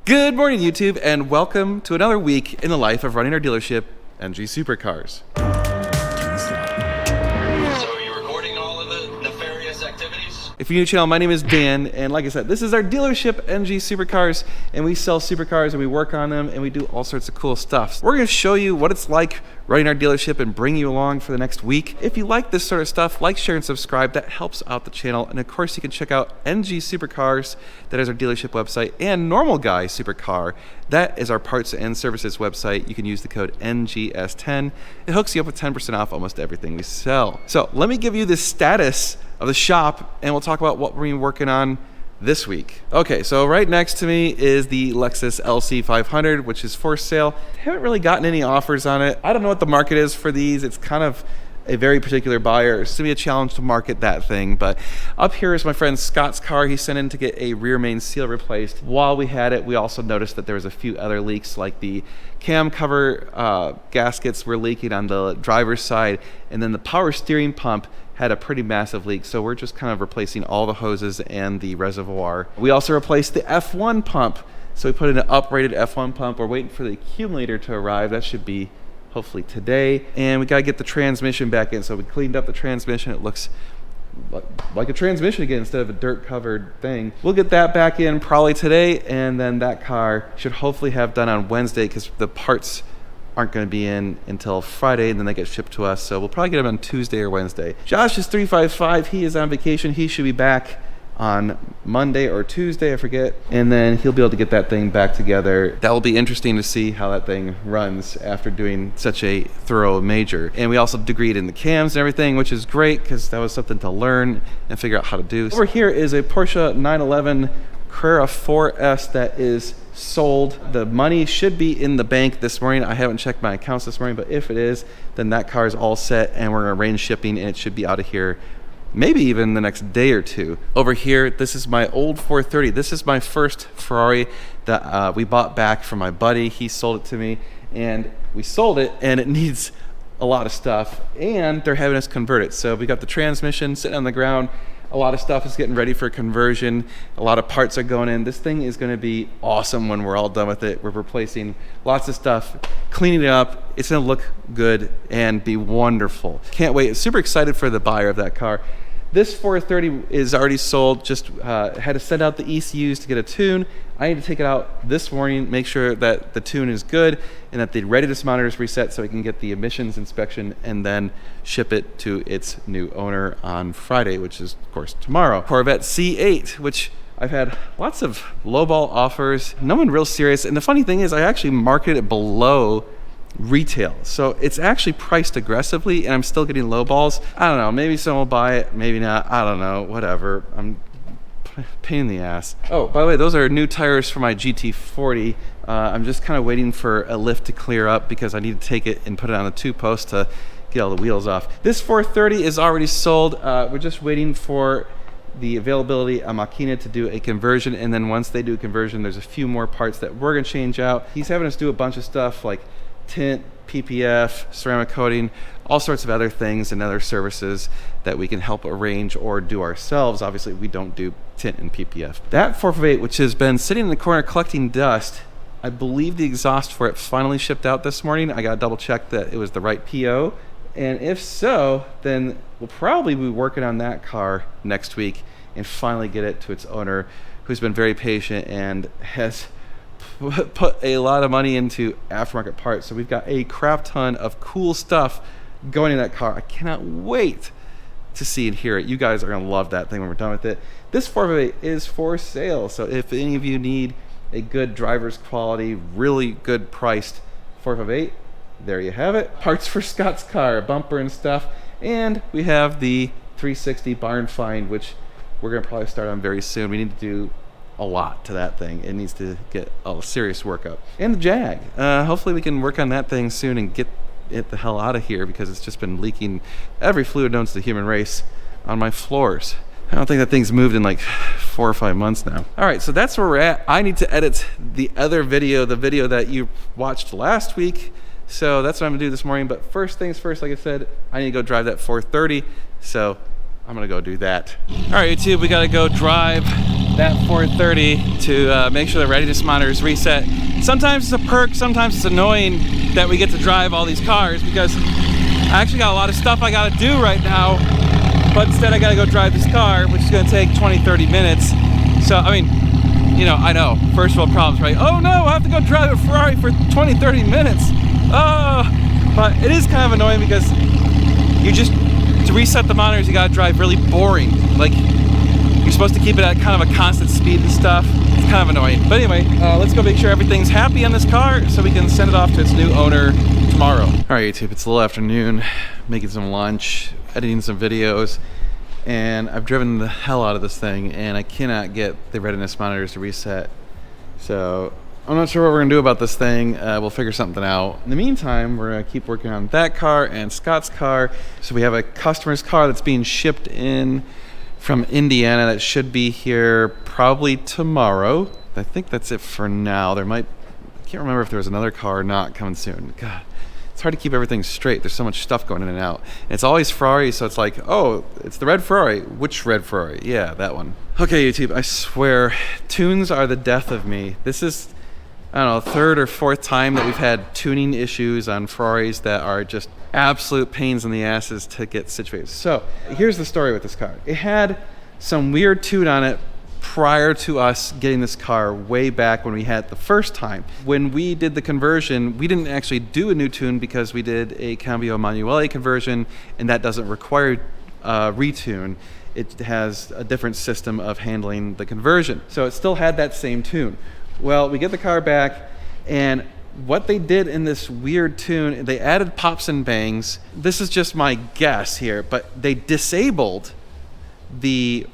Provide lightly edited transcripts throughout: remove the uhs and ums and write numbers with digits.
Good morning, YouTube, and welcome to another week in the life of running our dealership, NG Supercars. So are you recording all of the nefarious activities? If you're new to the channel, my name is Dan, and like I said, this is our dealership, NG Supercars, and we sell supercars and we work on them and we do all sorts of cool stuff. We're going to show you what it's like running our dealership and bring you along for the next week. If you like this sort of stuff, like, share, and subscribe. That helps out the channel. And of course, you can check out NG Supercars, that is our dealership website, and Normal Guy Supercar, that is our parts and services website. You can use the code NGS10. It hooks you up with 10% off almost everything we sell. So let me give you the status of the shop, and we'll talk about what we're working on this week. Okay, so right next to me is the Lexus LC500, which is for sale. Haven't really gotten any offers on it. I don't know what the market is for these. It's kind of a very particular buyer. It's gonna be a challenge to market that thing. But up here is my friend Scott's car. He sent in to get a rear main seal replaced. While we had it, we also noticed that there was a few other leaks, like the cam cover gaskets were leaking on the driver's side, and then the power steering pump had a pretty massive leak, so we're just kind of replacing all the hoses and the reservoir. We also replaced the F1 pump, so we put in an uprated F1 pump. We're waiting for the accumulator to arrive. That should be hopefully today. And we gotta get the transmission back in, so we cleaned up the transmission. It looks like a transmission again instead of a dirt covered thing. We'll get that back in probably today, and then that car should hopefully have done on Wednesday, because the parts aren't going to be in until Friday, and then they get shipped to us. So we'll probably get them on Tuesday or Wednesday. Josh is 355. He is on vacation. He should be back on Monday or Tuesday, I forget. And then he'll be able to get that thing back together. That will be interesting to see how that thing runs after doing such a thorough major. And we also degreed in the cams and everything, which is great because that was something to learn and figure out how to do. Over here is a Porsche 911 Carrera 4S that is sold. The money should be in the bank this morning. I haven't checked my accounts this morning, but if it is, then that car is all set, and we're gonna arrange shipping, and it should be out of here maybe even the next day or two. Over here, this is my old 430. This is my first Ferrari that we bought back from my buddy. He sold it to me, and we sold it, and it needs a lot of stuff, and they're having us convert it. So we got the transmission sitting on the ground. A lot of stuff is getting ready for conversion. A lot of parts are going in. This thing is going to be awesome when we're all done with it. We're replacing lots of stuff, cleaning it up. It's going to look good and be wonderful. Can't wait. Super excited for the buyer of that car. This 430 is already sold. Just had to send out the ECUs to get a tune. I need to take it out this morning, make sure that the tune is good and that the readiness monitor is reset so we can get the emissions inspection and then ship it to its new owner on Friday, which is, of course, tomorrow. Corvette C8, which I've had lots of lowball offers. No one real serious. And the funny thing is I actually marketed it below retail, so it's actually priced aggressively, and I'm still getting low balls. I don't know, maybe someone will buy it, maybe not. I don't know, whatever. I'm pain in the ass. Oh, by the way, those are new tires for my GT40. I'm just kind of waiting for a lift to clear up because I need to take it and put it on a 2-post to get all the wheels off. This 430 is already sold. We're just waiting for the availability on Makina to do a conversion, and then once they do a conversion, there's a few more parts that we're gonna change out. He's having us do a bunch of stuff like tint, PPF, ceramic coating, all sorts of other things and other services that we can help arrange or do ourselves. Obviously, we don't do tint and PPF. That 458, which has been sitting in the corner collecting dust, I believe the exhaust for it finally shipped out this morning. I gotta double check that it was the right PO. And if so, then we'll probably be working on that car next week and finally get it to its owner, who's been very patient and has put a lot of money into aftermarket parts. So we've got a crap ton of cool stuff going in that car. I cannot wait to see and hear it. You guys are gonna love that thing when we're done with it. This 458 is for sale, so if any of you need a good driver's quality, really good priced 458, there you have it. Parts for Scott's car, bumper and stuff. And we have the 360 barn find, which we're gonna probably start on very soon. We need to do a lot to that thing. It needs to get a serious workup. And the Jag. Hopefully we can work on that thing soon and get it the hell out of here, because it's just been leaking every fluid known to the human race on my floors. I don't think that thing's moved in like 4 or 5 months now. All right, so that's where we're at. I need to edit the other video, the video that you watched last week. So that's what I'm gonna do this morning. But first things first, like I said, I need to go drive that 430. So I'm gonna go do that. All right, YouTube, we gotta go drive that 430 to make sure the readiness monitor is reset. Sometimes it's a perk, sometimes it's annoying that we get to drive all these cars because I actually got a lot of stuff I gotta do right now, but instead I gotta go drive this car, which is gonna take 20-30 minutes. So, I mean, you know, I know, first world problems, right? Oh no, I have to go drive a Ferrari for 20-30 minutes. Oh, but it is kind of annoying because you just, to reset the monitors, you gotta drive really boring. Like, you're supposed to keep it at kind of a constant speed and stuff. It's kind of annoying. But anyway, let's go make sure everything's happy on this car so we can send it off to its new owner tomorrow. All right, YouTube, it's a little afternoon, making some lunch, editing some videos, and I've driven the hell out of this thing, and I cannot get the readiness monitors to reset. So I'm not sure what we're gonna do about this thing. We'll figure something out. In the meantime, we're gonna keep working on that car and Scott's car. So we have a customer's car that's being shipped in from Indiana that should be here probably tomorrow. I think that's it for now. I can't remember if there was another car or not coming soon. God, it's hard to keep everything straight. There's so much stuff going in and out. And it's always Ferrari, so it's like, oh, it's the red Ferrari. Which red Ferrari? Yeah, that one. Okay, YouTube, I swear, tunes are the death of me. This is, I don't know, third or fourth time that we've had tuning issues on Ferraris that are just absolute pains in the asses to get situated. So here's the story with this car. It had some weird tune on it prior to us getting this car way back when we had it the first time. When we did the conversion, we didn't actually do a new tune because we did a Cambio Manuale conversion, and that doesn't require retune. It has a different system of handling the conversion. So it still had that same tune. Well, we get the car back, and what they did in this weird tune, they added pops and bangs. This is just my guess here, but they disabled the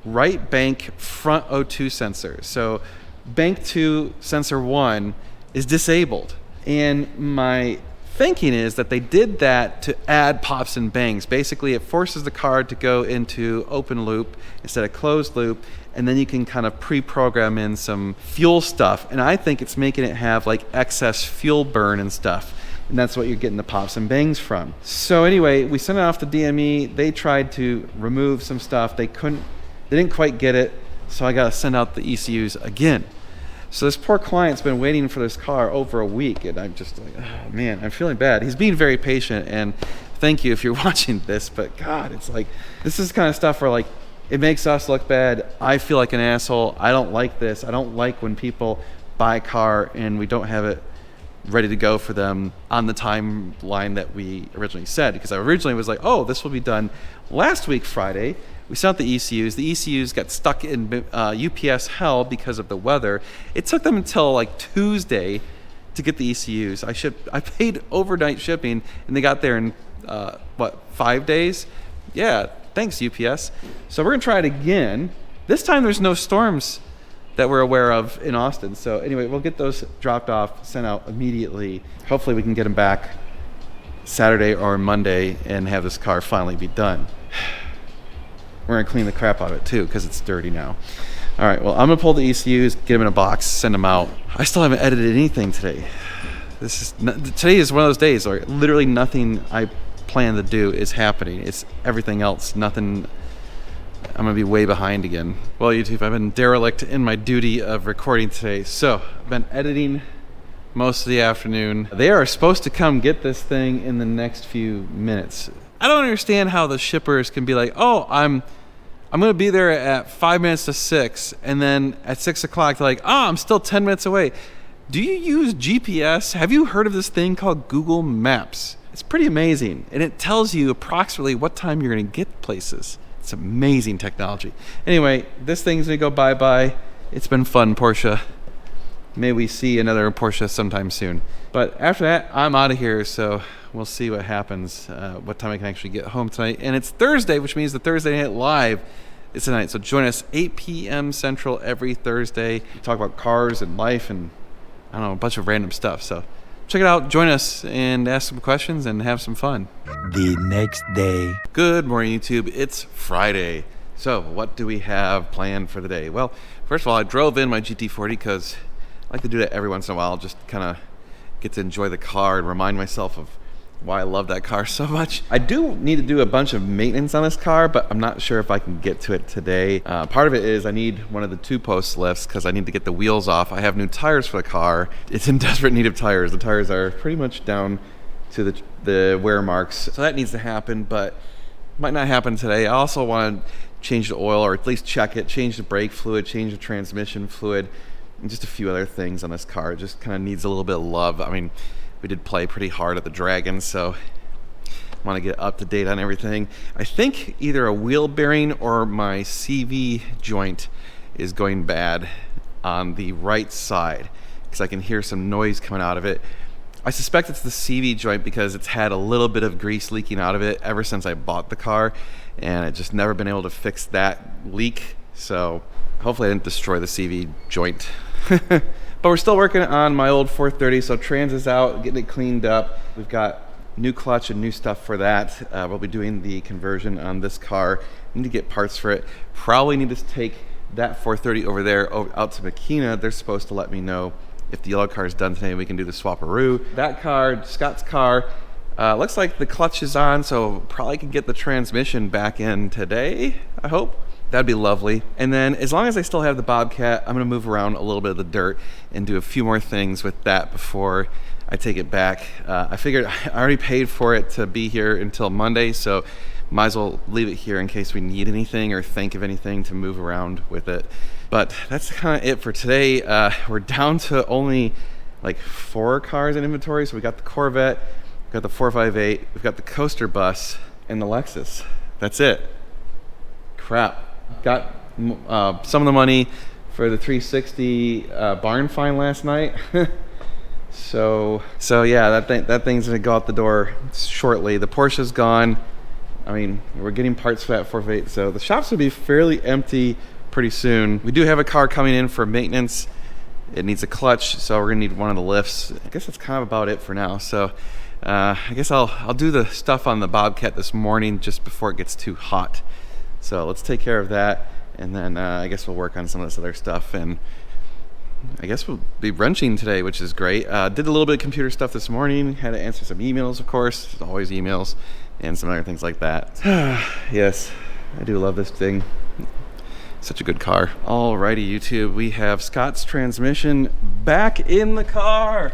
right bank front O2 sensor. So bank 2 sensor 1 is disabled. And my thinking is that they did that to add pops and bangs. Basically, it forces the car to go into open loop instead of closed loop, and then you can kind of pre-program in some fuel stuff. And I think it's making it have like excess fuel burn and stuff. And that's what you're getting the pops and bangs from. So anyway, we sent it off to DME. They tried to remove some stuff. They didn't quite get it. So I got to send out the ECUs again. So this poor client's been waiting for this car over a week, and I'm just like, oh man, I'm feeling bad. He's being very patient, and thank you if you're watching this, but God, it's like, this is the kind of stuff where like, it makes us look bad. I feel like an asshole. I don't like this. I don't like when people buy a car and we don't have it ready to go for them on the timeline that we originally said, because I originally was like, oh, this will be done last week Friday. We sent the ECUs. The ECUs got stuck in UPS hell because of the weather. It took them until like Tuesday to get the ECUs. I paid overnight shipping, and they got there in 5 days? Yeah, thanks UPS. So we're gonna try it again. This time there's no storms that we're aware of in Austin. So anyway, we'll get those dropped off, sent out immediately. Hopefully we can get them back Saturday or Monday and have this car finally be done. We're gonna clean the crap out of it too, because it's dirty now. All right, well, I'm gonna pull the ECUs, get them in a box, send them out. I still haven't edited anything today. Today is one of those days where literally nothing I plan to do is happening. It's everything else, nothing. I'm gonna be way behind again. Well, YouTube, I've been derelict in my duty of recording today. So I've been editing most of the afternoon. They are supposed to come get this thing in the next few minutes. I don't understand how the shippers can be like, oh, I'm gonna be there at 5 minutes to 6, and then at 6 o'clock they're like, oh, I'm still 10 minutes away. Do you use GPS? Have you heard of this thing called Google Maps? It's pretty amazing, and it tells you approximately what time you're gonna get places. It's amazing technology. Anyway, this thing's gonna go bye-bye. It's been fun, Porsche. May we see another Porsche sometime soon. But after that, I'm out of here, so we'll see what happens, what time I can actually get home tonight. And it's Thursday, which means the Thursday Night Live is tonight. So join us 8 p.m. Central every Thursday. We talk about cars and life and, I don't know, a bunch of random stuff. So check it out, join us, and ask some questions and have some fun. The next day. Good morning, YouTube. It's Friday. So what do we have planned for the day? Well, first of all, I drove in my GT40 because I like to do that every once in a while, just kind of get to enjoy the car and remind myself of why I love that car so much. I do need to do a bunch of maintenance on this car, but I'm not sure if I can get to it today. Part of it is I need one of the 2-post lifts because I need to get the wheels off. I have new tires for the car. It's in desperate need of tires. The tires are pretty much down to the wear marks, so that needs to happen, but might not happen today. I also want to change the oil, or at least check it, change the brake fluid, change the transmission fluid, and just a few other things on this car. It just kind of needs a little bit of love. I mean, we did play pretty hard at the Dragon, so I want to get up to date on everything. I think either a wheel bearing or my CV joint is going bad on the right side because I can hear some noise coming out of it. I suspect it's the CV joint because it's had a little bit of grease leaking out of it ever since I bought the car, and I've just never been able to fix that leak. So hopefully I didn't destroy the CV joint. But we're still working on my old 430, so trans is out, getting it cleaned up. We've got new clutch and new stuff for that. We'll be doing the conversion on this car. Need to get parts for it. Probably need to take that 430 over there out to Makina. They're supposed to let me know if the yellow car is done today. We can do the swap-a-roo. That car, Scott's car, looks like the clutch is on, so probably can get the transmission back in today, I hope. That'd be lovely. And then as long as I still have the Bobcat, I'm gonna move around a little bit of the dirt and do a few more things with that before I take it back. I figured I already paid for it to be here until Monday, so might as well leave it here in case we need anything or think of anything to move around with it. But that's kind of it for today. We're down to only like 4 cars in inventory. So we got the Corvette, we've got the 458, we've got the coaster bus, and the Lexus. That's it. Crap. Got some of the money for the 360 barn find last night. so yeah, that thing's gonna go out the door shortly. The Porsche's gone. I mean, we're getting parts for that 458, so the shops will be fairly empty pretty soon. We do have a car coming in for maintenance. It needs a clutch, so we're gonna need one of the lifts. I guess that's kind of about it for now. So I guess I'll do the stuff on the Bobcat this morning just before it gets too hot. So let's take care of that, and then I guess we'll work on some of this other stuff, and I guess we'll be wrenching today, which is great. Did a little bit of computer stuff this morning, had to answer some emails, of course. There's always emails, and some other things like that. Yes, I do love this thing. Such a good car. Alrighty, YouTube, we have Scott's transmission back in the car.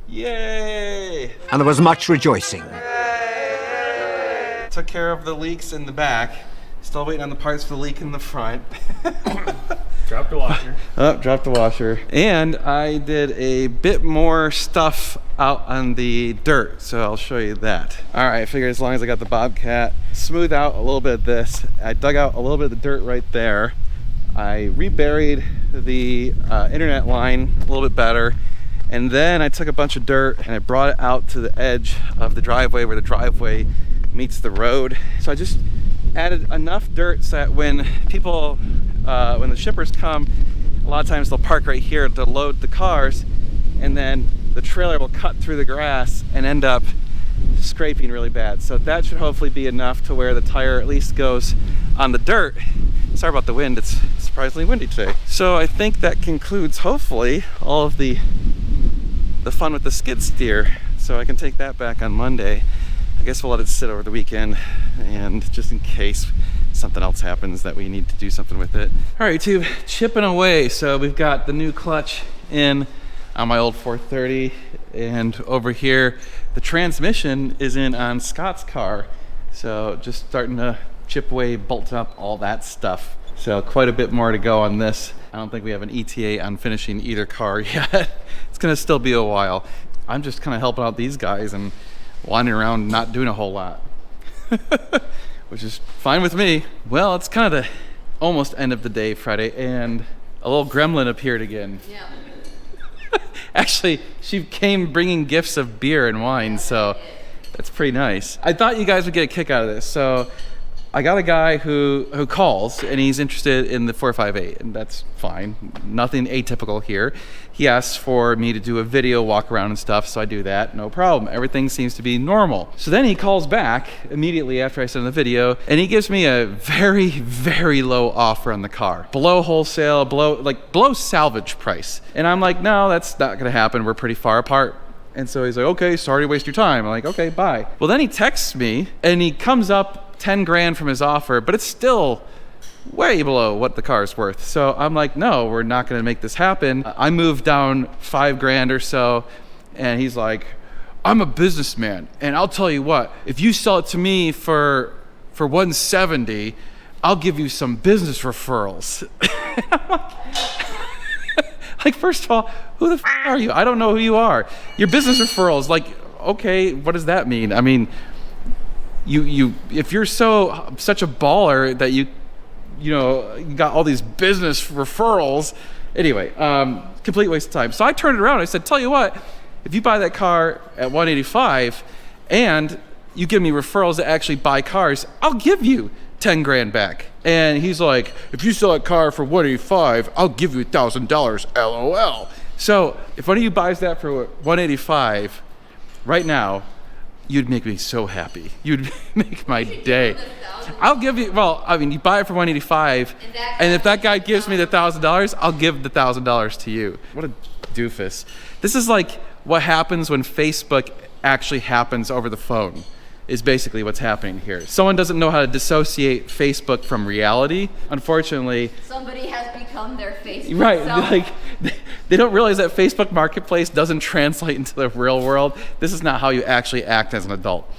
Yay! And there was much rejoicing. Took care of the leaks in the back. Still waiting on the parts for the leak in the front. Dropped the washer. Oh, dropped the washer. And I did a bit more stuff out on the dirt, so I'll show you that. All right, I figured as long as I got the Bobcat, smooth out a little bit of this. I dug out a little bit of the dirt right there. I reburied the internet line a little bit better. And then I took a bunch of dirt and I brought it out to the edge of the driveway where the driveway meets the road. So I just added enough dirt so that when people, when the shippers come, a lot of times they'll park right here to load the cars, and then the trailer will cut through the grass and end up scraping really bad. So that should hopefully be enough to where the tire at least goes on the dirt. Sorry about the wind, it's surprisingly windy today. So I think that concludes, hopefully, all of the fun with the skid steer. So I can take that back on Monday. I guess we'll let it sit over the weekend, and just in case something else happens that we need to do something with it. All right, YouTube, chipping away. So we've got the new clutch in on my old 430, and over here the transmission is in on Scott's car. So just starting to chip away, bolt up, all that stuff. So quite a bit more to go on this. I don't think we have an ETA on finishing either car yet. It's gonna still be a while. I'm just kind of helping out these guys and wandering around not doing a whole lot. Which is fine with me. Well, it's kind of the almost end of the day, Friday, and a little gremlin appeared again. Yeah. Actually, she came bringing gifts of beer and wine, so that's pretty nice. I thought you guys would get a kick out of this. So I got a guy who calls, and he's interested in the 458, and that's fine. Nothing atypical here. He asks for me to do a video walk around and stuff, so I do that, no problem. Everything seems to be normal. So then he calls back immediately after I send the video, and he gives me a very, very low offer on the car. Below wholesale, below salvage price. And I'm like, no, that's not gonna happen. We're pretty far apart. And so he's like, okay, sorry to waste your time. I'm like, okay, bye. Well, then he texts me and he comes up 10 grand from his offer, but it's still way below what the car is worth. So I'm like, no, we're not going to make this happen. I moved down 5 grand or so, and he's like, I'm a businessman, and I'll tell you what, if you sell it to me for 170, I'll give you some business referrals. Like, first of all, who the f are you? I don't know who you are. Your business referrals, like, okay, what does that mean? I mean, you if you're such a baller that you got all these business referrals. Anyway, complete waste of time. So I turned it around. I said, tell you what, if you buy that car at 185 and you give me referrals that actually buy cars, I'll give you 10 grand back. And he's like, if you sell a car for 185, I'll give you $1,000, LOL. So if one of you buys that for 185 right now, you'd make me so happy. You'd make my day. I'll give you, well, I mean, you buy it for 185, and if that guy gives me the $1,000, I'll give the $1,000 to you. What a doofus. This is like what happens when Facebook actually happens over the phone, is basically what's happening here. Someone doesn't know how to dissociate Facebook from reality. Unfortunately, somebody has become their Facebook. Right, like they don't realize that Facebook Marketplace doesn't translate into the real world. This is not how you actually act as an adult.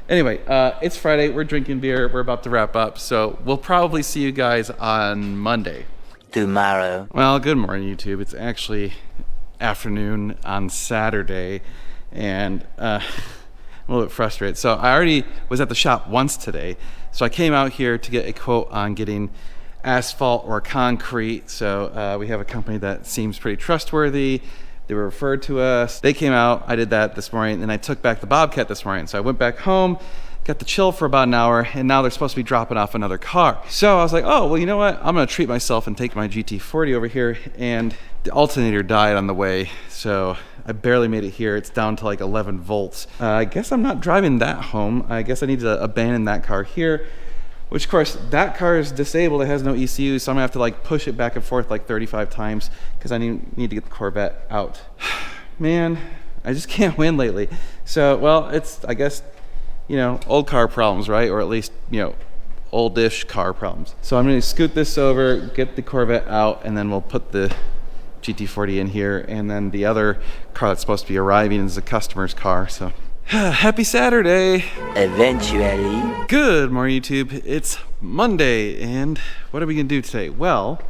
Anyway, it's Friday, we're drinking beer, we're about to wrap up, so we'll probably see you guys on Monday. Tomorrow. Well, good morning, YouTube. It's actually afternoon on Saturday, and I'm a little bit frustrated. So I already was at the shop once today, so I came out here to get a quote on getting asphalt or concrete. So we have a company that seems pretty trustworthy. They were referred to us. They came out, I did that this morning, and I took back the Bobcat this morning. So I went back home, got to chill for about an hour, and now they're supposed to be dropping off another car. So I was like, oh, well, you know what? I'm gonna treat myself and take my GT40 over here, and the alternator died on the way, so I barely made it here. It's down to like 11 volts. I guess I'm not driving that home. I guess I need to abandon that car here, which of course, that car is disabled. It has no ECU, so I'm gonna have to like push it back and forth like 35 times because I need to get the Corvette out. Man, I just can't win lately. So, well, it's, I guess, old car problems, right? Or at least, oldish car problems. So I'm gonna scoot this over, get the Corvette out, and then we'll put the GT40 in here, and then the other car that's supposed to be arriving is the customer's car. So happy Saturday. Eventually. Good morning, YouTube. It's Monday, and what are we gonna do today? Well,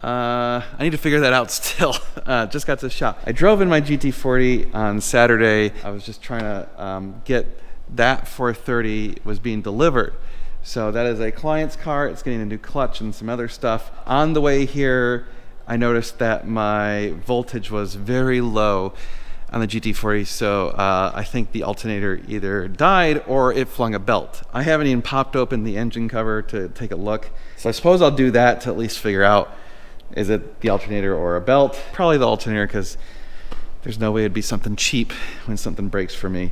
I need to figure that out still. Just got to the shop. I drove in my GT40 on Saturday. I was just trying to get that 430 was being delivered. So that is a client's car. It's getting a new clutch and some other stuff. On the way here, I noticed that my voltage was very low on the GT40, so I think the alternator either died or it flung a belt. I haven't even popped open the engine cover to take a look, so I suppose I'll do that to at least figure out, is it the alternator or a belt? Probably the alternator, because there's no way it'd be something cheap when something breaks for me.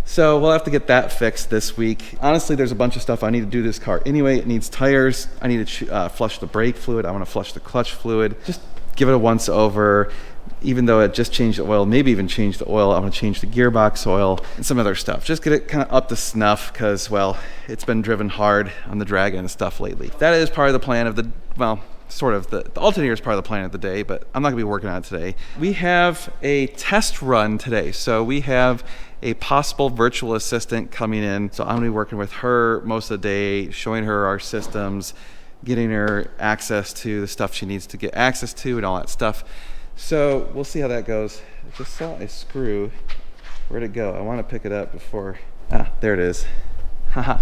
So we'll have to get that fixed this week. Honestly, there's a bunch of stuff I need to do to this car anyway. It needs tires. I need to flush the brake fluid. I want to flush the clutch fluid. Just give it a once over. Even though it just changed the oil, maybe even change the oil, I'm gonna change the gearbox oil and some other stuff. Just get it kind of up to snuff because, well, it's been driven hard on the Dragon and stuff lately. That is part of the plan of the, well, sort of the alternator is part of the plan of the day, but I'm not gonna be working on it today. We have a test run today. So we have a possible virtual assistant coming in. So I'm gonna be working with her most of the day, showing her our systems, getting her access to the stuff she needs to get access to and all that stuff. So we'll see how that goes. I just saw a screw. Where'd it go? I want to pick it up before. There it is. Haha.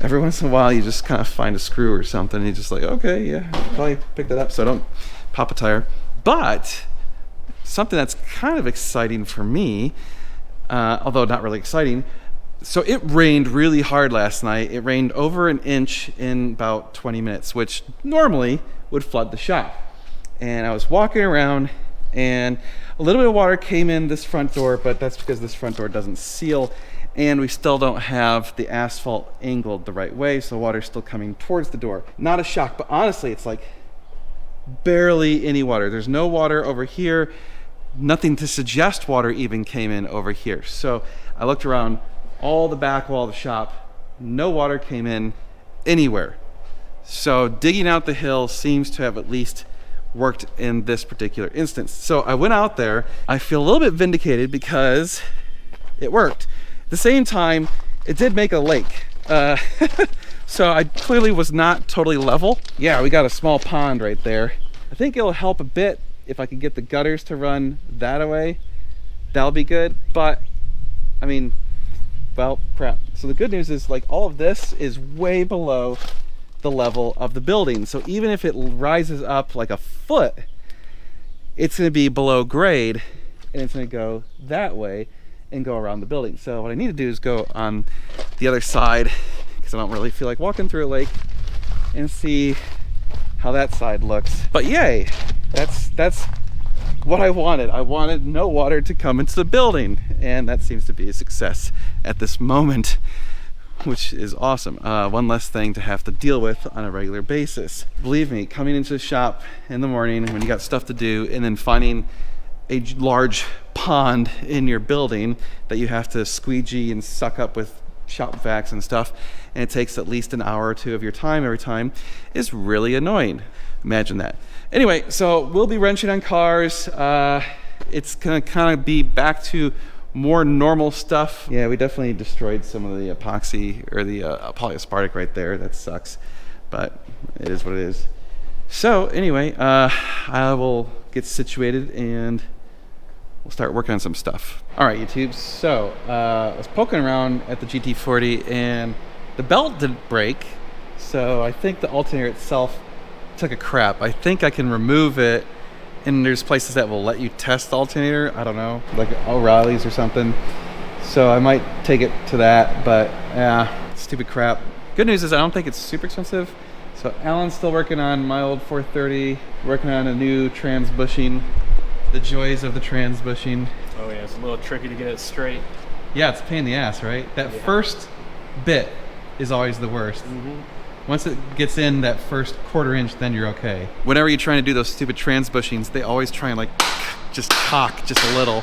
Every once in a while you just kind of find a screw or something and you're just like, okay, yeah, probably pick that up so I don't pop a tire. But something that's kind of exciting for me, although not really exciting. So it rained really hard last night. It rained over an inch in about 20 minutes, which normally would flood the shop. And I was walking around and a little bit of water came in this front door, but that's because this front door doesn't seal and we still don't have the asphalt angled the right way, so water's still coming towards the door. Not a shock, but honestly, it's like barely any water. There's no water over here nothing to suggest water even came in over here. So I looked around all the back wall of the shop, no water came in anywhere. So digging out the hill seems to have at least worked in this particular instance. So I went out there. I feel a little bit vindicated because it worked. At the same time, it did make a lake. So I clearly was not totally level. Yeah, we got a small pond right there. I think it'll help a bit if I can get the gutters to run that away. That'll be good, but I mean, well, crap. So the good news is, like, all of this is way below the level of the building. So even if it rises up like a foot, it's gonna be below grade, and it's gonna go that way and go around the building. So what I need to do is go on the other side, because I don't really feel like walking through a lake, and see how that side looks. But yay, that's what I wanted. I wanted no water to come into the building, and that seems to be a success at this moment, which is awesome. One less thing to have to deal with on a regular basis. Believe me, coming into the shop in the morning when you got stuff to do, and then finding a large pond in your building that you have to squeegee and suck up with shop vacs and stuff, and it takes at least an hour or two of your time every time, is really annoying. Imagine that. Anyway, so we'll be wrenching on cars. It's gonna kind of be back to more normal stuff. Yeah, we definitely destroyed some of the epoxy, or the polyaspartic right there. That sucks, but it is what it is. So anyway, I will get situated and we'll start working on some stuff. All right, YouTube. So I was poking around at the GT40 and the belt didn't break. So I think the alternator itself took a crap. I think I can remove it, and there's places that will let you test the alternator. I don't know, like O'Reilly's or something. So I might take it to that, but yeah, stupid crap. Good news is I don't think it's super expensive. So Alan's still working on my old 430, working on a new trans bushing. The joys of the trans bushing. Oh yeah, it's a little tricky to get it straight. Yeah, it's a pain in the ass, right? That first bit is always the worst. Once it gets in that first quarter inch, then you're okay. Whenever you're trying to do those stupid trans bushings, they always try and like just cock just a little.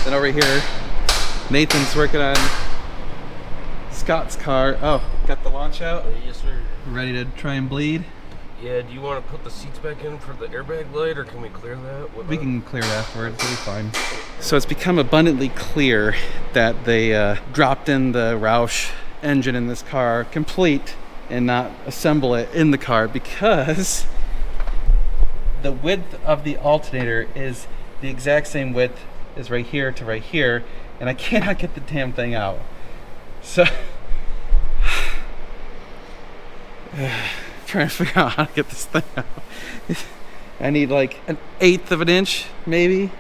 Then over here, Nathan's working on Scott's car. Oh, got the launch out? Yes, sir. Ready to try and bleed? Yeah, do you want to put the seats back in for the airbag light, or can we clear that? We can clear it afterwards, it'll be fine. So it's become abundantly clear that they dropped in the Roush engine in this car complete and not assemble it in the car, because the width of the alternator is the exact same width as right here to right here, and I cannot get the damn thing out. So trying to figure out how to get this thing out. I need like 1/8 of an inch, maybe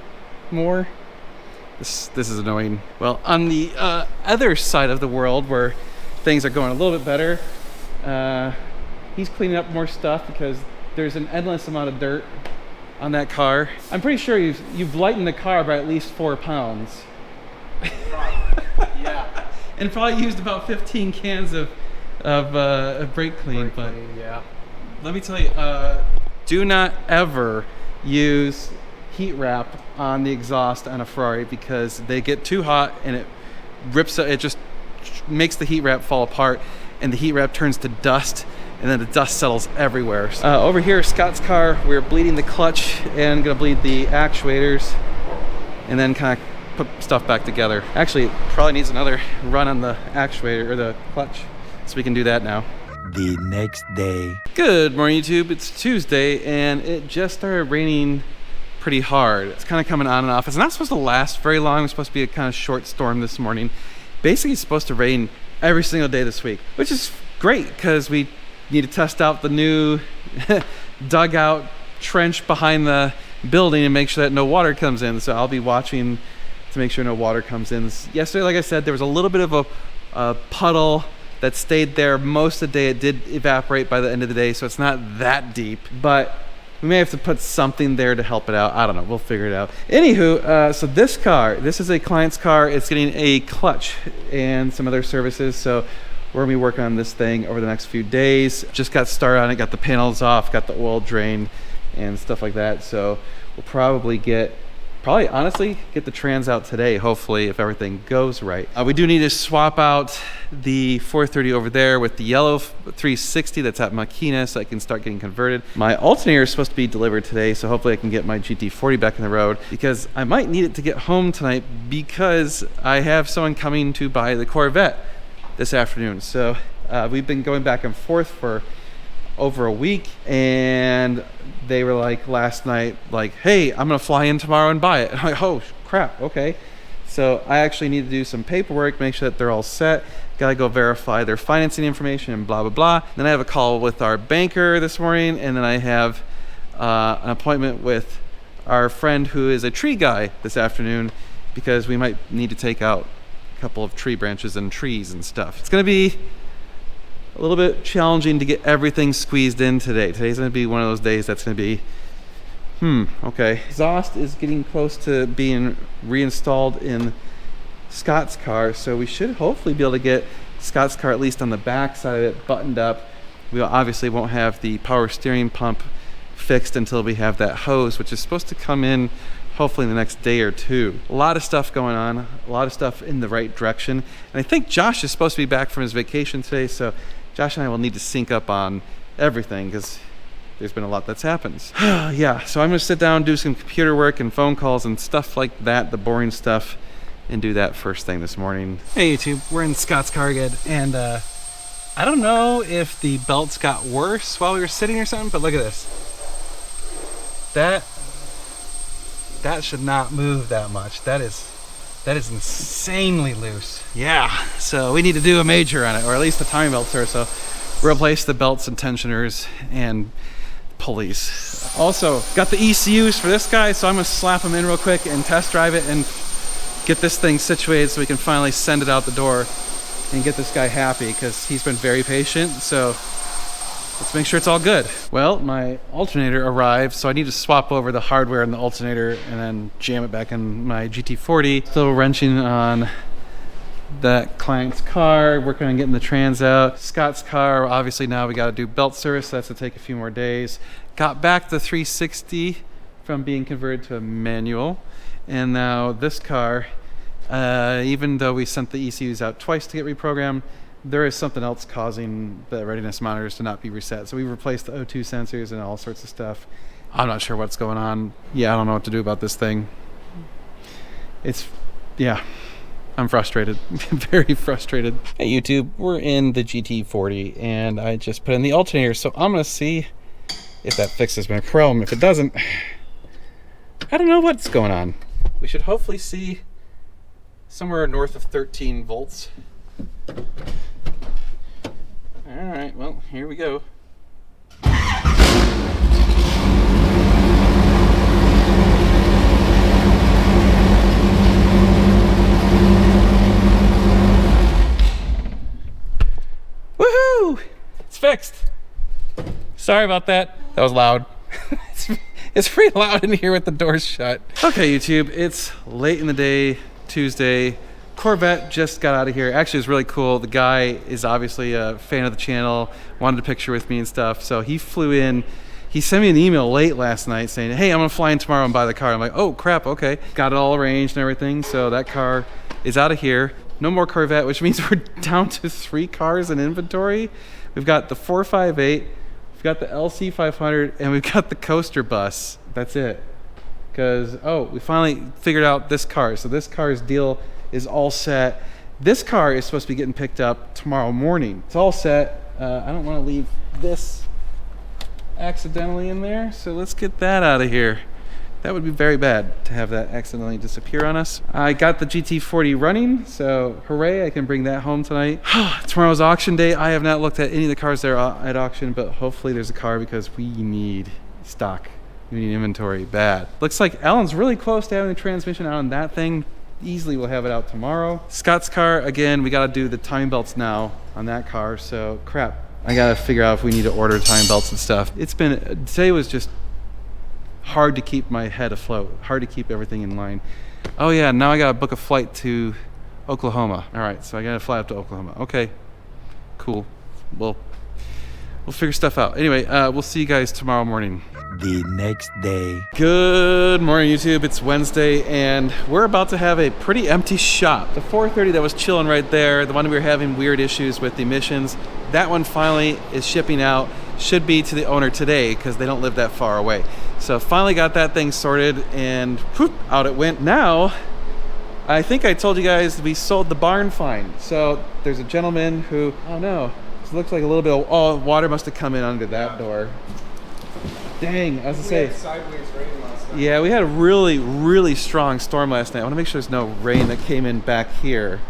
more. This is annoying. Well, on the other side of the world where things are going a little bit better, he's cleaning up more stuff because there's an endless amount of dirt on that car. I'm pretty sure you've lightened the car by at least 4 pounds. Yeah. And probably used about 15 cans of brake clean, but yeah. Let me tell you, do not ever use heat wrap on the exhaust on a Ferrari, because they get too hot and it rips it, just makes the heat wrap fall apart, and the heat wrap turns to dust, and then the dust settles everywhere. Over here, Scott's car, we're bleeding the clutch and gonna bleed the actuators, and then kind of put stuff back together. Actually, it probably needs another run on the actuator or the clutch, so we can do that now. The next day. Good morning, YouTube. It's Tuesday and it just started raining pretty hard. It's kind of coming on and off. It's not supposed to last very long. It's supposed to be a kind of short storm this morning. Basically, it's supposed to rain every single day this week, which is great because we need to test out the new dugout trench behind the building and make sure that no water comes in. So I'll be watching to make sure no water comes in. Yesterday, like I said, there was a little bit of a puddle that stayed there most of the day. It did evaporate by the end of the day, so it's not that deep, but we may have to put something there to help it out. I don't know, we'll figure it out. Anywho, so this car, this is a client's car. It's getting a clutch and some other services, so we're gonna be working on this thing over the next few days. Just got started on it, got the panels off, got the oil drained, and stuff like that. So we'll probably honestly get the trans out today, hopefully, if everything goes right. We do need to swap out the 430 over there with the yellow 360 that's at Makina, so I can start getting converted. My alternator is supposed to be delivered today, so hopefully I can get my GT40 back on the road, because I might need it to get home tonight, because I have someone coming to buy the Corvette this afternoon. So we've been going back and forth for over a week, and they were like last night, like, hey, I'm gonna fly in tomorrow and buy it. I'm like, oh crap, okay. So I actually need to do some paperwork, make sure that they're all set. Gotta go verify their financing information and blah blah blah. Then I have a call with our banker this morning, and then I have an appointment with our friend who is a tree guy this afternoon, because we might need to take out a couple of tree branches and trees and stuff. It's gonna be a little bit challenging to get everything squeezed in today. Today's gonna be one of those days that's gonna be, okay. Exhaust is getting close to being reinstalled in Scott's car, so we should hopefully be able to get Scott's car, at least on the back side of it, buttoned up. We obviously won't have the power steering pump fixed until we have that hose, which is supposed to come in hopefully in the next day or two. A lot of stuff going on, a lot of stuff in the right direction. And I think Josh is supposed to be back from his vacation today, so Josh and I will need to sync up on everything, because there's been a lot that's happened. Yeah, so I'm gonna sit down, do some computer work and phone calls and stuff like that, the boring stuff, and do that first thing this morning. Hey YouTube, we're in Scott's car again, and I don't know if the belts got worse while we were sitting or something, but look at this. That should not move that much. That is insanely loose. Yeah, so we need to do a major on it, or at least the timing belts or so. Replace the belts and tensioners and pulleys. Also, got the ECUs for this guy, so I'm gonna slap them in real quick and test drive it and get this thing situated so we can finally send it out the door and get this guy happy, because he's been very patient. So let's make sure it's all good. Well, my alternator arrived, so I need to swap over the hardware in the alternator and then jam it back in my GT40. Still wrenching on that client's car, working on getting the trans out. Scott's car, obviously now we got to do belt service, so that's going to take a few more days. Got back the 360 from being converted to a manual, and now this car, even though we sent the ECUs out twice to get reprogrammed, there is something else causing the readiness monitors to not be reset. So we replaced the O2 sensors and all sorts of stuff. I'm not sure what's going on. Yeah, I don't know what to do about this thing. Yeah, I'm frustrated, very frustrated. Hey YouTube, we're in the GT40 and I just put in the alternator. So I'm gonna see if that fixes my chrome. If it doesn't, I don't know what's going on. We should hopefully see somewhere north of 13 volts. All right, well, here we go. Woohoo! It's fixed. Sorry about that. That was loud. It's pretty loud in here with the doors shut. Okay, YouTube, it's late in the day, Tuesday. Corvette just got out of here. Actually, it's really cool. The guy is obviously a fan of the channel, wanted a picture with me and stuff. So he flew in. He sent me an email late last night saying, hey, I'm gonna fly in tomorrow and buy the car. I'm like, oh crap, okay. Got it all arranged and everything. So that car is out of here. No more Corvette, which means we're down to 3 cars in inventory. We've got the 458, we've got the LC500, and we've got the coaster bus. That's it. Because, we finally figured out this car. So this car's deal is all set. This car is supposed to be getting picked up tomorrow morning. It's all set. I don't want to leave this accidentally in there, so let's get that out of here. That would be very bad to have that accidentally disappear on us. I got the GT40 running, so hooray, I can bring that home tonight. Tomorrow's auction day. I have not looked at any of the cars that are at auction, but hopefully there's a car, because we need stock. We need inventory bad. Looks like Alan's really close to having the transmission out on that thing. Easily we'll have it out tomorrow. Scott's car, again, we gotta do the timing belts now on that car, so crap. I gotta figure out if we need to order timing belts and stuff. Today was just hard to keep my head afloat, hard to keep everything in line. Oh yeah, now I gotta book a flight to Oklahoma. All right, so I gotta fly up to Oklahoma. Okay, cool. We'll figure stuff out. Anyway, we'll see you guys tomorrow morning. The next day. Good morning, YouTube. It's Wednesday, and we're about to have a pretty empty shop. The 430 that was chilling right there, the one we were having weird issues with the emissions, that one finally is shipping out. Should be to the owner today because they don't live that far away. So finally got that thing sorted, and whoop, out it went. Now, I think I told you guys we sold the barn find. So there's a gentleman who, oh no, it looks like a little bit of, oh, water must have come in under that door. Dang, I was gonna say. Sideways rain last night. Yeah, we had a really strong storm last night. I want to make sure there's no rain that came in back here.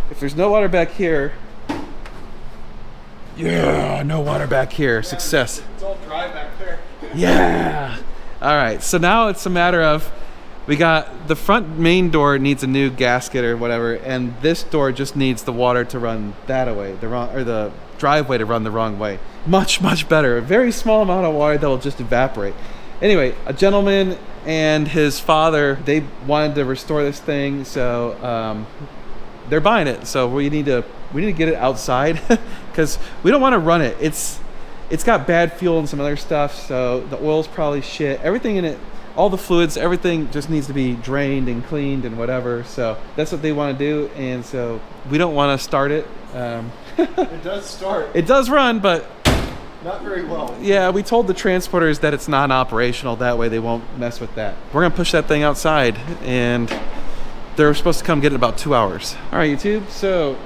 If there's no water back here, yeah, no water back here. Success. It's all dry back there. Yeah. All right. So now it's a matter of, we got the front main door needs a new gasket or whatever, and this door just needs the water to run that way, the driveway to run the wrong way. Much better. A very small amount of water that will just evaporate. Anyway, a gentleman and his father, they wanted to restore this thing, so they're buying it. So we need to get it outside because we don't want to run it. It's got bad fuel and some other stuff, so the oil's probably shit. Everything in it, all the fluids, everything just needs to be drained and cleaned and whatever. So that's what they want to do, and so we don't want to start it. It does start. It does run, but Not very well. yeah, we told the transporters that it's non-operational. That way they won't mess with that. We're gonna push that thing outside, and they're supposed to come get it in about 2 hours. All right, YouTube. So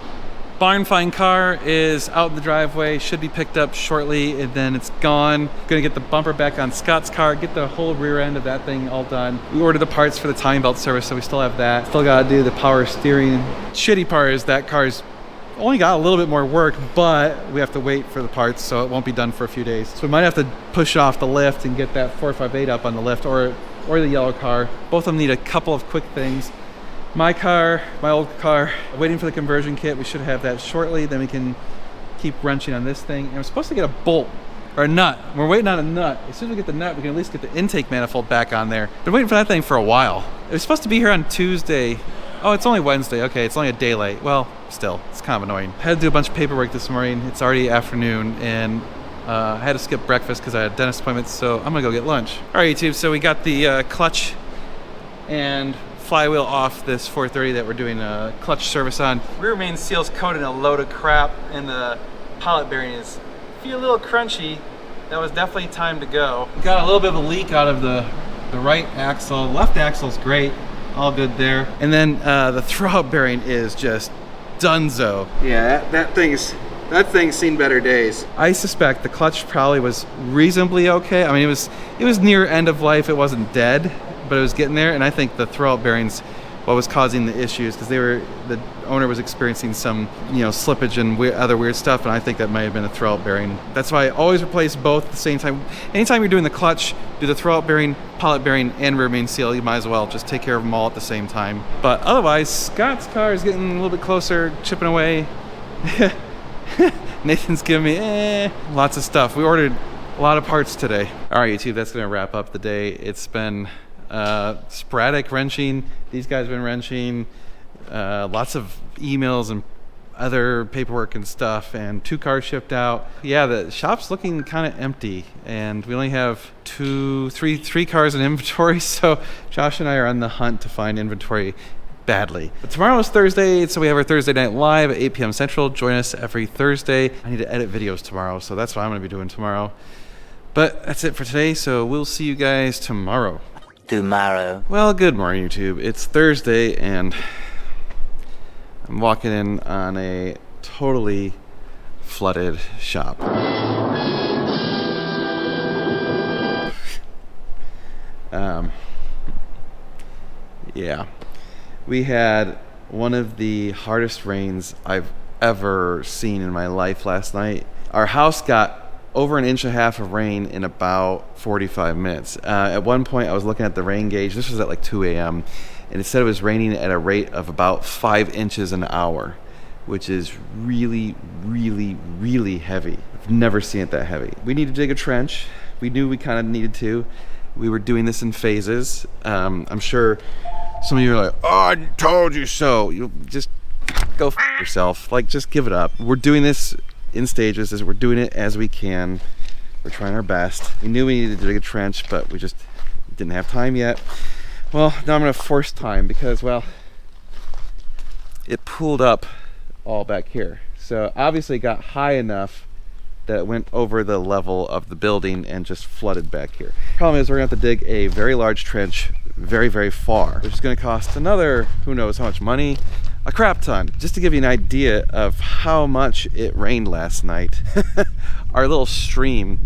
barn find car is out in the driveway, should be picked up shortly, and then it's gone. Gonna get the bumper back on Scott's car, get the whole rear end of that thing all done. We ordered the parts for the timing belt service, so we still have that. Still gotta do the power steering. Shitty part is that car's only got a little bit more work, but we have to wait for the parts, so it won't be done for a few days. So we might have to push off the lift and get that 458 up on the lift, or the yellow car. Both of them need a couple of quick things. My car, my old car, waiting for the conversion kit. We should have that shortly. Then we can keep wrenching on this thing. And we're supposed to get a bolt or a nut. We're waiting on a nut. As soon as we get the nut, we can at least get the intake manifold back on there. Been waiting for that thing for a while. It was supposed to be here on Tuesday. Oh, it's only Wednesday. Okay, it's only a day late. Well, still, it's kind of annoying. Had to do a bunch of paperwork this morning. It's already afternoon, and I had to skip breakfast because I had dentist appointments, so I'm gonna go get lunch. All right, YouTube, so we got the clutch and flywheel off this 430 that we're doing a clutch service on. Rear main seal's coated in a load of crap, and the pilot bearing is feel a little crunchy. That was definitely time to go. Got a little bit of a leak out of the right axle. Left axle's great, all good there. And then the throwout bearing is just dunzo. Yeah, that thing's seen better days. I suspect the clutch probably was reasonably okay. I mean, it was near end of life. It wasn't dead, but it was getting there. And I think the throwout bearings what was causing the issues, because the owner was experiencing some slippage and other weird stuff, and I think that might have been a throwout bearing. That's why I always replace both at the same time. Anytime you're doing the clutch, do the throwout bearing, pilot bearing, and rear main seal. You might as well just take care of them all at the same time. But otherwise, Scott's car is getting a little bit closer, chipping away. Nathan's giving me lots of stuff. We ordered a lot of parts today. All right, YouTube, that's gonna wrap up the day. It's been sporadic wrenching. These guys have been wrenching, lots of emails and other paperwork and stuff, and 2 cars shipped out. Yeah, the shop's looking kind of empty, and we only have three cars in inventory, so Josh and I are on the hunt to find inventory badly. But tomorrow is Thursday, so we have our Thursday night live at 8 p.m. Central. Join us every Thursday. I need to edit videos tomorrow, so that's what I'm going to be doing tomorrow. But that's it for today, so we'll see you guys tomorrow. Well, good morning, YouTube. It's Thursday, and I'm walking in on a totally flooded shop. Yeah. We had one of the hardest rains I've ever seen in my life last night. Our house got over 1.5 inches of rain in about 45 minutes. At one point, I was looking at the rain gauge. This was at like 2 a.m. and it said it was raining at a rate of about 5 inches an hour, which is really, really, really heavy. I've never seen it that heavy. We need to dig a trench. We knew we kind of needed to. We were doing this in phases. I'm sure some of you are like, oh, I told you so. You just go f yourself. Like, just give it up. We're doing this in stages, as we're doing it as we can. We're trying our best. We knew we needed to dig a trench, but we just didn't have time yet. Well, now I'm gonna force time because, well, it pooled up all back here. So obviously it got high enough that it went over the level of the building and just flooded back here. Problem is we're gonna have to dig a very large trench very, very far, which is gonna cost another, who knows how much money, a crap ton. Just to give you an idea of how much it rained last night, our little stream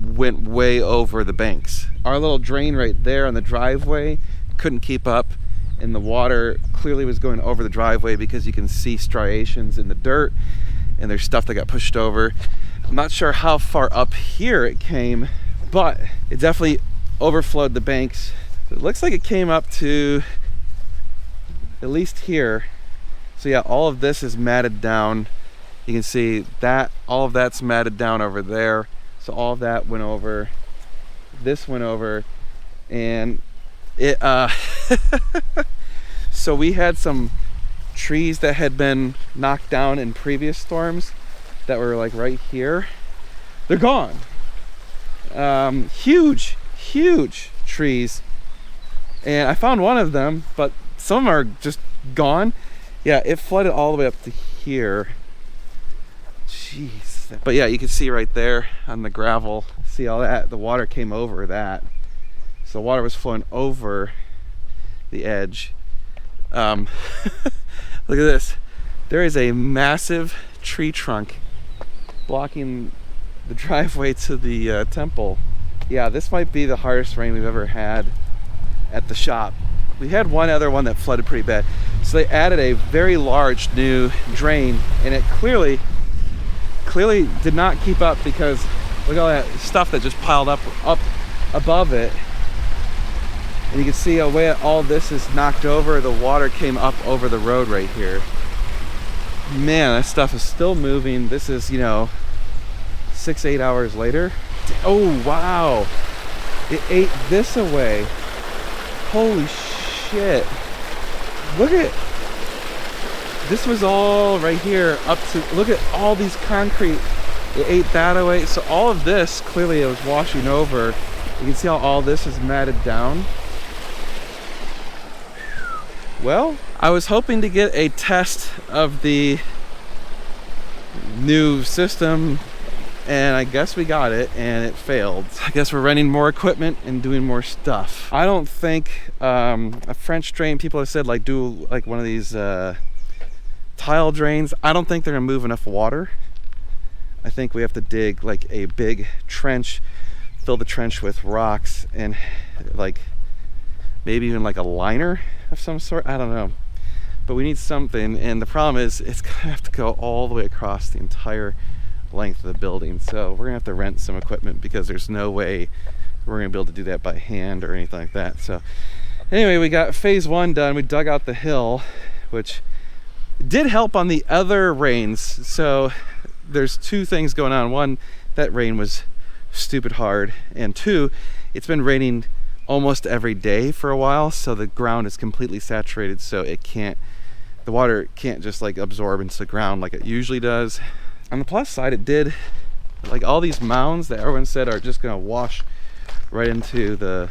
went way over the banks. Our little drain right there on the driveway couldn't keep up, and the water clearly was going over the driveway because you can see striations in the dirt and there's stuff that got pushed over. I'm not sure how far up here it came, but it definitely overflowed the banks. It looks like it came up to at least here. So yeah, all of this is matted down. You can see that all of that's matted down over there. So all of that went over, this went over, and it so we had some trees that had been knocked down in previous storms that were like right here. They're gone. Huge trees, and I found one of them, but some of them are just gone. Yeah, it flooded all the way up to here. Jeez. But yeah, you can see right there on the gravel, see all that, the water came over that. So the water was flowing over the edge. Look at this. There is a massive tree trunk blocking the driveway to the temple. Yeah, this might be the hardest rain we've ever had at the shop. We had one other one that flooded pretty bad. So they added a very large new drain, and it clearly did not keep up because look at all that stuff that just piled up above it. And you can see the way all this is knocked over, the water came up over the road right here. Man, that stuff is still moving. This is, 6-8 hours later. Oh, wow. It ate this away. Holy shit. Look at, this was all right here up to, look at all these concrete. It ate that away. So all of this, clearly it was washing over. You can see how all this is matted down. Well, I was hoping to get a test of the new system, and I guess we got it, and it failed. I guess we're renting more equipment and doing more stuff. I don't think a French drain, people have said like do like one of these tile drains. I don't think they're gonna move enough water. I think we have to dig like a big trench, fill the trench with rocks, and like maybe even like a liner of some sort. I don't know, but we need something, and the problem is it's gonna have to go all the way across the entire length of the building. So we're gonna have to rent some equipment because there's no way we're gonna be able to do that by hand or anything like that. So anyway, we got phase 1 done. We dug out the hill, which did help on the other rains. So there's two things going on. One, that rain was stupid hard, and two, it's been raining almost every day for a while, so the ground is completely saturated, so the water can't just like absorb into the ground like it usually does. On the plus side, it did, like all these mounds that everyone said are just gonna wash right into the,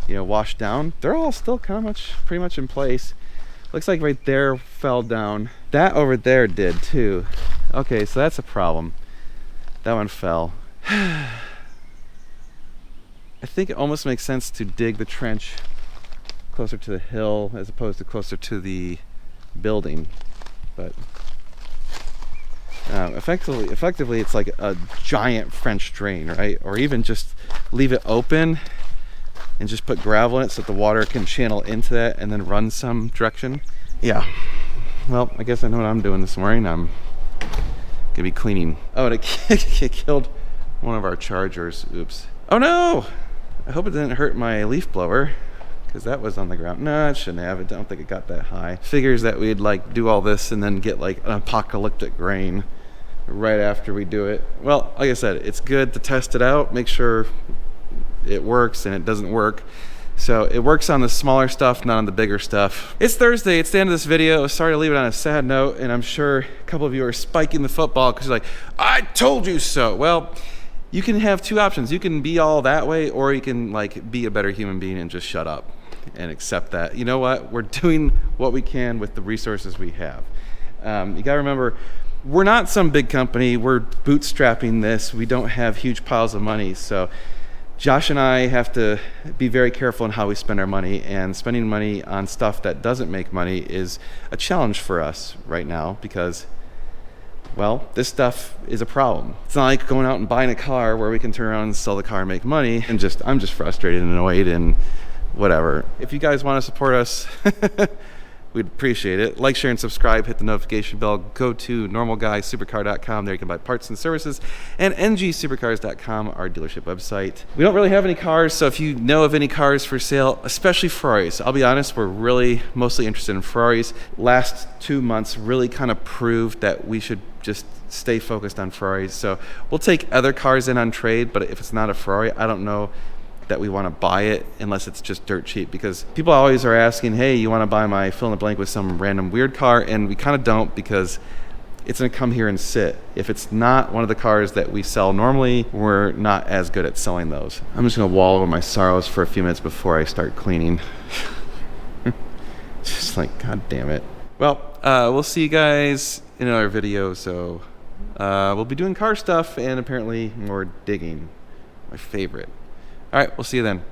wash down, they're all still pretty much in place. Looks like right there fell down. That over there did too. Okay, so that's a problem. That one fell. I think it almost makes sense to dig the trench closer to the hill as opposed to closer to the building, but effectively it's like a giant French drain, right? Or even just leave it open and just put gravel in it so that the water can channel into that and then run some direction. Yeah, well, I guess I know what I'm doing this morning. I'm gonna be cleaning. Oh, and it killed one of our chargers. Oops. Oh no! I hope it didn't hurt my leaf blower, because that was on the ground. No, it shouldn't have. I don't think it got that high. Figures that we'd like do all this and then get like an apocalyptic rain right after we do it. Well, like I said, it's good to test it out, make sure it works, and it doesn't work. So it works on the smaller stuff, not on the bigger stuff. It's Thursday, it's the end of this video. Sorry to leave it on a sad note, and I'm sure a couple of you are spiking the football because you're like, I told you so. Well, you can have two options. You can be all that way, or you can like be a better human being and just shut up and accept that, you know what, we're doing what we can with the resources we have. You gotta remember, we're not some big company. We're bootstrapping this. We don't have huge piles of money. So Josh and I have to be very careful in how we spend our money, and spending money on stuff that doesn't make money is a challenge for us right now because, well, this stuff is a problem. It's not like going out and buying a car where we can turn around and sell the car and make money. And I'm just frustrated and annoyed and whatever. If you guys want to support us, we'd appreciate it. Like, share, and subscribe. Hit the notification bell. Go to normalguysupercar.com. There you can buy parts and services. And ngsupercars.com, our dealership website. We don't really have any cars, so if you know of any cars for sale, especially Ferraris, I'll be honest, we're really mostly interested in Ferraris. Last 2 months really kind of proved that we should just stay focused on Ferraris. So we'll take other cars in on trade, but if it's not a Ferrari, I don't know that we want to buy it unless it's just dirt cheap, because people always are asking, hey, you want to buy my fill in the blank with some random weird car? And we kind of don't, because it's going to come here and sit. If it's not one of the cars that we sell normally, we're not as good at selling those. I'm just going to wallow in my sorrows for a few minutes before I start cleaning. Just like, god damn it. Well, we'll see you guys in another video. So we'll be doing car stuff and apparently more digging, my favorite. All right, we'll see you then.